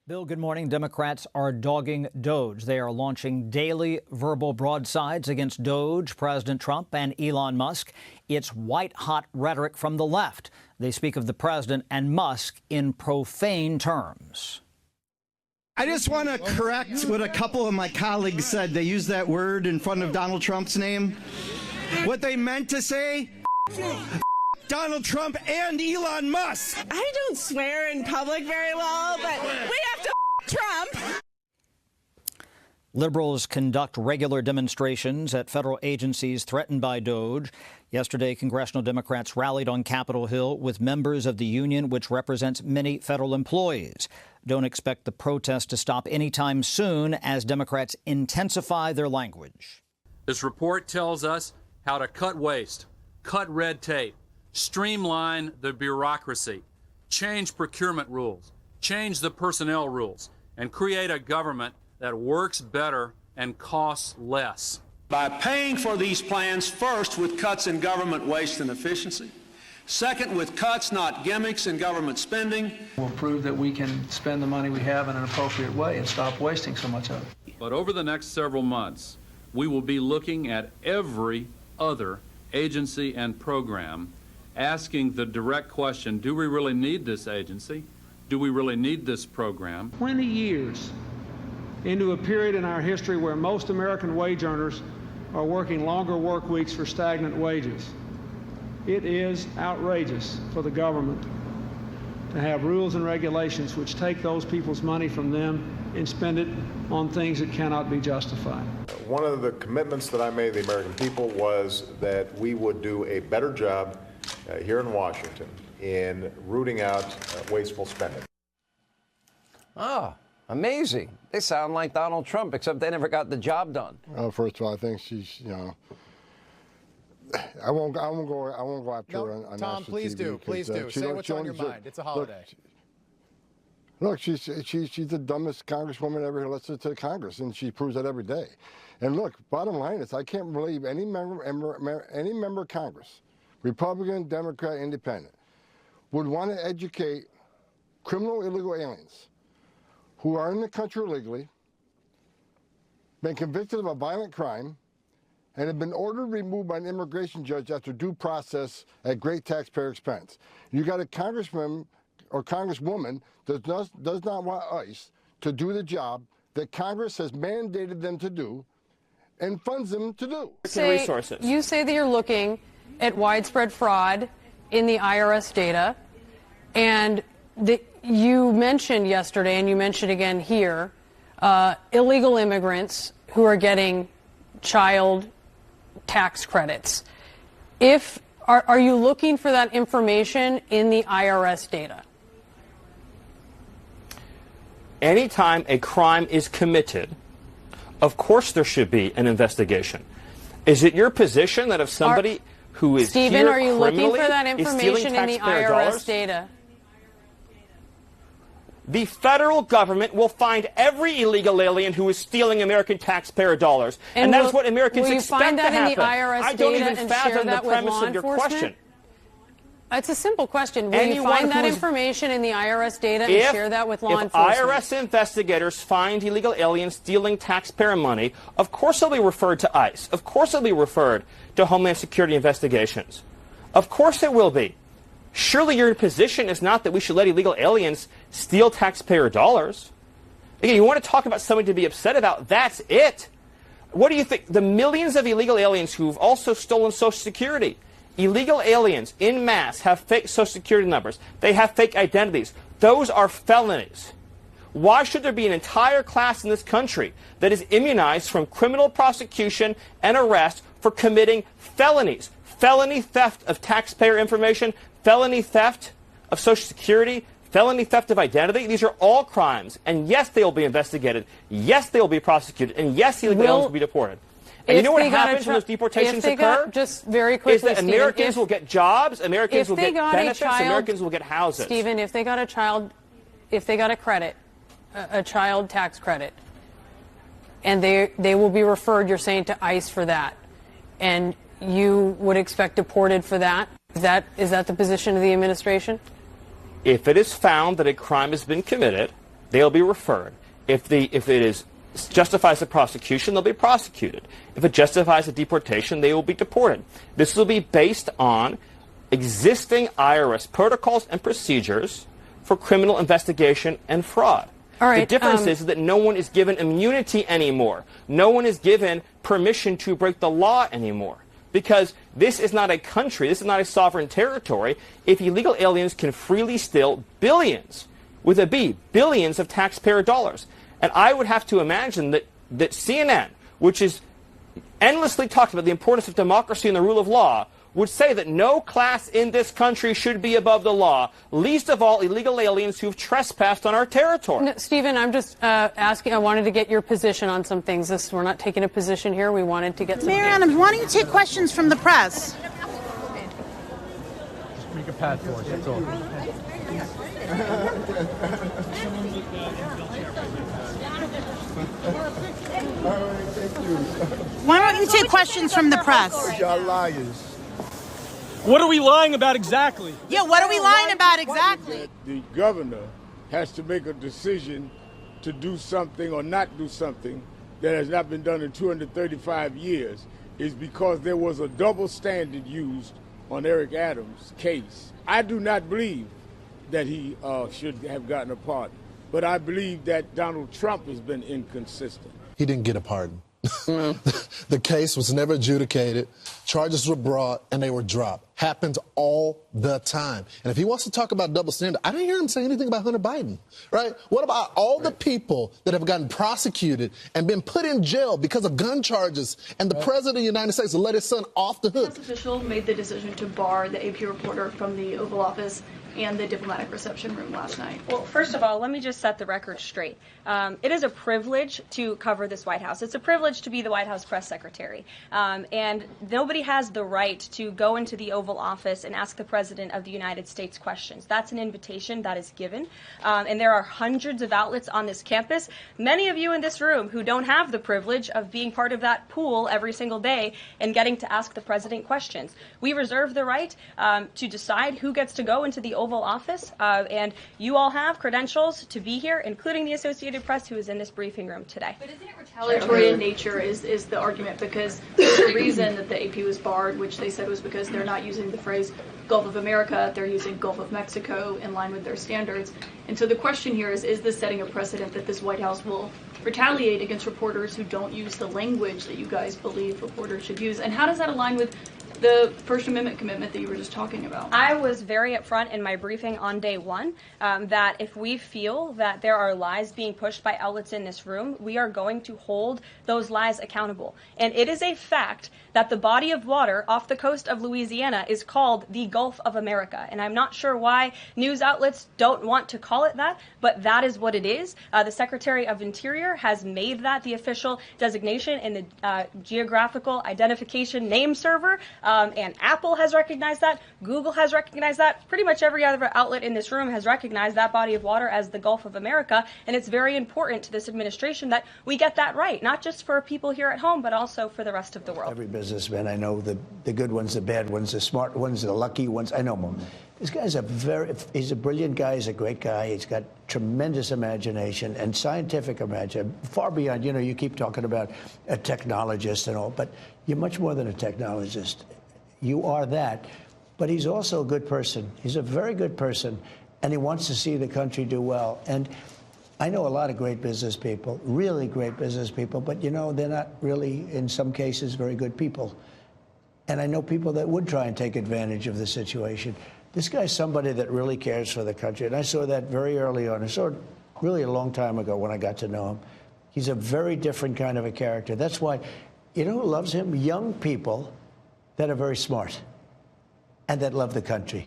Bill, good morning. Democrats are dogging DOGE. They are launching daily verbal broadsides against DOGE, President Trump, and Elon Musk. It's white-hot rhetoric from the left. They speak of the president and Musk in profane terms. I just want to correct what a couple of my colleagues said. They used that word in front of Donald Trump's name. What they meant to say, Donald Trump and Elon Musk. I don't swear in public very well, but we have to Trump. Liberals conduct regular demonstrations at federal agencies threatened by DOGE. Yesterday, congressional Democrats rallied on Capitol Hill with members of the union, which represents many federal employees. Don't expect the protest to stop anytime soon as Democrats intensify their language. This report tells us how to cut waste, cut red tape, streamline the bureaucracy, change procurement rules, change the personnel rules, and create a government that works better and costs less. By paying for these plans first with cuts in government waste and efficiency, second with cuts, not gimmicks, in government spending. We'll prove that we can spend the money we have in an appropriate way and stop wasting so much of it. But over the next several months, we will be looking at every other agency and program, asking the direct question, do we really need this agency? Do we really need this program? 20 years into a period in our history where most American wage earners are working longer work weeks for stagnant wages. It is outrageous for the government to have rules and regulations which take those people's money from them and spend it on things that cannot be justified. One of the commitments that I made to the American people was that we would do a better job here in Washington in rooting out wasteful spending. Ah, amazing. They sound like Donald Trump, except they never got the job done. First of all, I think she's, I won't go after her on Tom, please TV please do. Say what's on your mind. It's a holiday. Look, she's the dumbest congresswoman ever elected to Congress, and she proves that every day. And look, bottom line is, I can't believe any member of Congress, Republican, Democrat, Independent, would want to educate criminal illegal aliens who are in the country illegally, been convicted of a violent crime, and have been ordered removed by an immigration judge after due process at great taxpayer expense. You got a congressman or congresswoman that does not want ICE to do the job that Congress has mandated them to do and funds them to do. You say that you're looking at widespread fraud in the IRS data, and you mentioned yesterday, and you mentioned again here, illegal immigrants who are getting child tax credits. Are you looking for that information in the IRS data? Anytime a crime is committed, of course there should be an investigation. Is it your position that if somebody who is Stephen, here are you looking for that information information in the IRS data? The federal government will find every illegal alien who is stealing American taxpayer dollars. And that is what Americans expect to happen. I don't even fathom the premise of your question. It's a simple question. Will you find that information in the IRS data and share that with law enforcement? If IRS investigators find illegal aliens stealing taxpayer money, of course they'll be referred to ICE. Of course they'll be referred to Homeland Security investigations. Of course it will be. Surely your position is not that we should let illegal aliens steal taxpayer dollars. Again, you want to talk about something to be upset about, that's it. What do you think? The millions of illegal aliens who've also stolen Social Security. Illegal aliens in mass have fake Social Security numbers. They have fake identities. Those are felonies. Why should there be an entire class in this country that is immunized from criminal prosecution and arrest for committing felonies? Felony theft of taxpayer information, felony theft of Social Security, felony theft of identity. These are all crimes. And yes, they will be investigated. Yes, they will be prosecuted. And yes, illegal aliens will be deported. And you know what happens when those deportations occur? Just very quickly, is that Americans will get jobs, Americans will get benefits, Americans will get houses. Stephen, if they got a credit, a child tax credit, and they will be referred, you're saying, to ICE for that, and you would expect deported for that? Is that the position of the administration? If it is found that a crime has been committed, they'll be referred. If it justifies the prosecution, they'll be prosecuted. If it justifies the deportation, they will be deported. This will be based on existing IRS protocols and procedures for criminal investigation and fraud. All right, the difference is that no one is given immunity anymore. No one is given permission to break the law anymore. Because this is not a country, this is not a sovereign territory. If illegal aliens can freely steal billions, with a B, billions of taxpayer dollars. And I would have to imagine that CNN, which is endlessly talked about the importance of democracy and the rule of law, would say that no class in this country should be above the law, least of all illegal aliens who've trespassed on our territory. No, Stephen, I'm just asking, I wanted to get your position on some things. We're not taking a position here. We wanted to get some Mayor Adams, why don't you take questions from the press? Just make a pad for us, that's all. Why don't you take questions from the press? Y'all liars. What are we lying about exactly? Yeah, what are we lying about exactly? The governor has to make a decision to do something or not do something that has not been done in 235 years is because there was a double standard used on Eric Adams' case. I do not believe that he should have gotten a pardon, but I believe that Donald Trump has been inconsistent. He didn't get a pardon. The case was never adjudicated. Charges were brought and they were dropped. Happens all the time. And if he wants to talk about double standard, I didn't hear him say anything about Hunter Biden, right? What about all the people that have gotten prosecuted and been put in jail because of gun charges, and the president of the United States let his son off the hook? The official made the decision to bar the AP reporter from the Oval Office and the diplomatic reception room last night. Well, first of all, let me just set the record straight. It is a privilege to cover this White House. It's a privilege to be the White House press secretary. And nobody has the right to go into the Oval Office and ask the President of the United States questions. That's an invitation that is given. And there are hundreds of outlets on this campus, many of you in this room who don't have the privilege of being part of that pool every single day and getting to ask the President questions. We reserve the right to decide who gets to go into the Oval Office, and you all have credentials to be here, including the Associated Press, who is in this briefing room today. But isn't it retaliatory in nature is the argument, because there's a reason that the AP was barred, which they said was because they're not using the phrase Gulf of America, they're using Gulf of Mexico in line with their standards. And so the question here is this setting a precedent that this White House will retaliate against reporters who don't use the language that you guys believe reporters should use? And how does that align with the First Amendment commitment that you were just talking about? I was very upfront in my briefing on day one that if we feel that there are lies being pushed by outlets in this room, we are going to hold those lies accountable. And it is a fact that the body of water off the coast of Louisiana is called the Gulf of America. And I'm not sure why news outlets don't want to call it that, but that is what it is. The Secretary of Interior has made that the official designation in the geographical identification name server. And Apple has recognized that. Google has recognized that. Pretty much every other outlet in this room has recognized that body of water as the Gulf of America. And it's very important to this administration that we get that right, not just for people here at home, but also for the rest of the world. Every businessman, I know the good ones, the bad ones, the smart ones, the lucky ones. I know them. This guy's he's a brilliant guy. He's a great guy. He's got tremendous imagination and scientific imagination, far beyond, you keep talking about a technologist and all, but you're much more than a technologist. You are that. But he's also a good person. He's a very good person, and he wants to see the country do well. And I know a lot of great business people, really great business people, but, they're not really, in some cases, very good people. And I know people that would try and take advantage of the situation. This guy's somebody that really cares for the country, and I saw that very early on. I saw it really a long time ago when I got to know him. He's a very different kind of a character. That's why, who loves him? Young people that are very smart and that love the country.